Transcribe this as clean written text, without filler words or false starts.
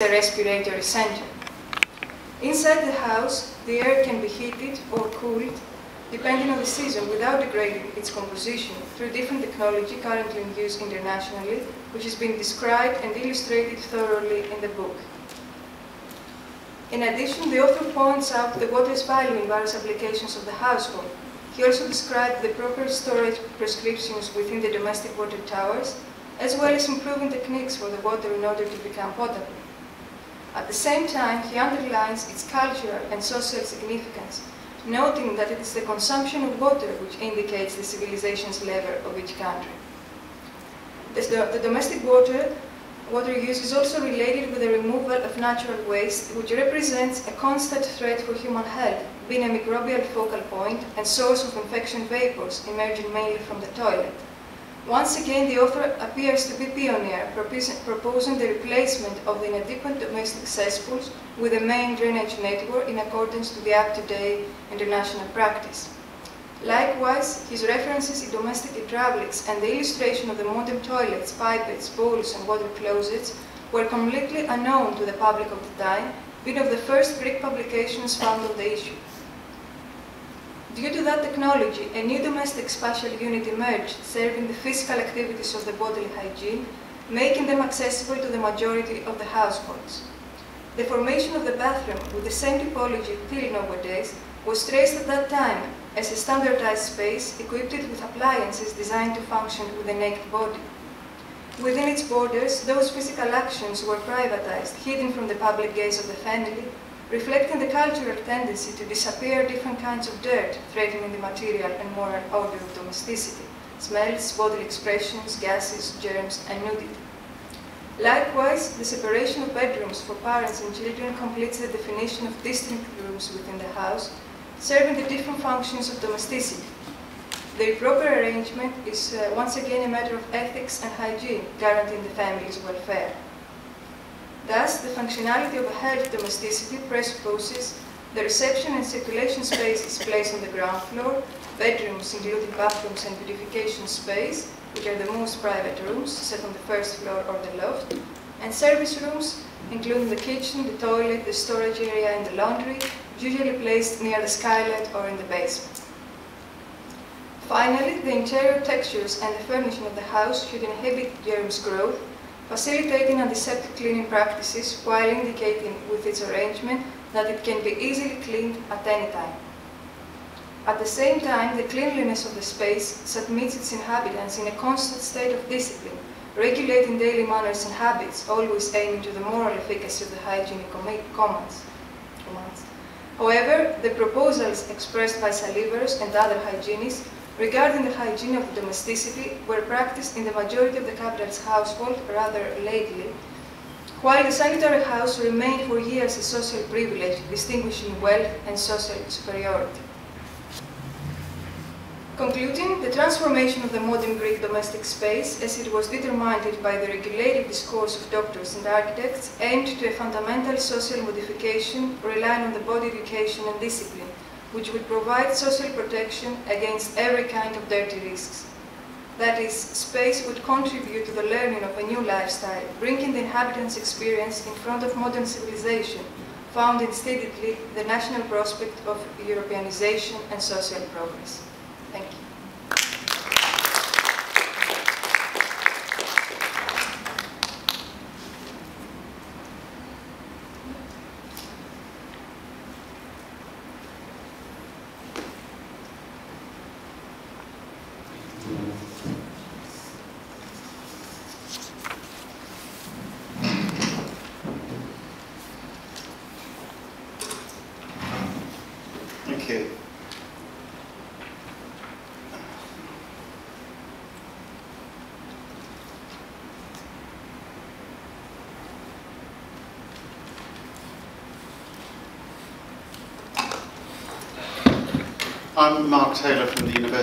a respiratory center. Inside the house, the air can be heated or cooled depending on the season without degrading its composition through different technology currently in use internationally, which has been described and illustrated thoroughly in the book. In addition, the author points out the water's value in various applications of the household. He also described the proper storage prescriptions within the domestic water towers, as well as improving techniques for the water in order to become potable. At the same time, he underlines its cultural and social significance, noting that it is the consumption of water which indicates the civilization's level of each country. The domestic water use is also related with the removal of natural waste, which represents a constant threat for human health, being a microbial focal point and source of infection vapors emerging mainly from the toilet. Once again, the author appears to be pioneer, proposing the replacement of the inadequate domestic cesspools with a main drainage network in accordance to the up-to-date international practice. Likewise, his references in domestic hydraulics and the illustration of the modern toilets, pipettes, bowls, and water closets were completely unknown to the public of the time, being of the first Greek publications found on the issue. Due to that technology, a new domestic spatial unit emerged, serving the physical activities of the bodily hygiene, making them accessible to the majority of the households. The formation of the bathroom with the same typology till nowadays was traced at that time as a standardized space equipped with appliances designed to function with the naked body. Within its borders, those physical actions were privatized, hidden from the public gaze of the family, reflecting the cultural tendency to disappear different kinds of dirt, threatening the material and moral order of domesticity, smells, bodily expressions, gases, germs, and nudity. Likewise, the separation of bedrooms for parents and children completes the definition of distinct rooms within the house, serving the different functions of domesticity. Their proper arrangement is once again a matter of ethics and hygiene, guaranteeing the family's welfare. Thus, the functionality of a healthy domesticity presupposes the reception and circulation spaces placed on the ground floor, bedrooms including bathrooms and purification space, which are the most private rooms set on the first floor or the loft, and service rooms including the kitchen, the toilet, the storage area, and the laundry, usually placed near the skylight or in the basement. Finally, the interior textures and the furnishing of the house should inhibit germs growth, facilitating antiseptic cleaning practices while indicating with its arrangement that it can be easily cleaned at any time. At the same time, the cleanliness of the space submits its inhabitants in a constant state of discipline, regulating daily manners and habits, always aiming to the moral efficacy of the hygienic commands. However, the proposals expressed by Salivers and other hygienists regarding the hygiene of the domesticity were practiced in the majority of the capital's household rather lately, while the sanitary house remained for years a social privilege, distinguishing wealth and social superiority. Concluding, the transformation of the modern Greek domestic space, as it was determined by the regulative discourse of doctors and architects, aimed to a fundamental social modification relying on the body education and discipline, which would provide social protection against every kind of dirty risks. That is, space would contribute to the learning of a new lifestyle, bringing the inhabitants' experience in front of modern civilization, found insteadly the national prospect of Europeanization and social progress. Thank you. Okay. I'm Mark Taylor from the University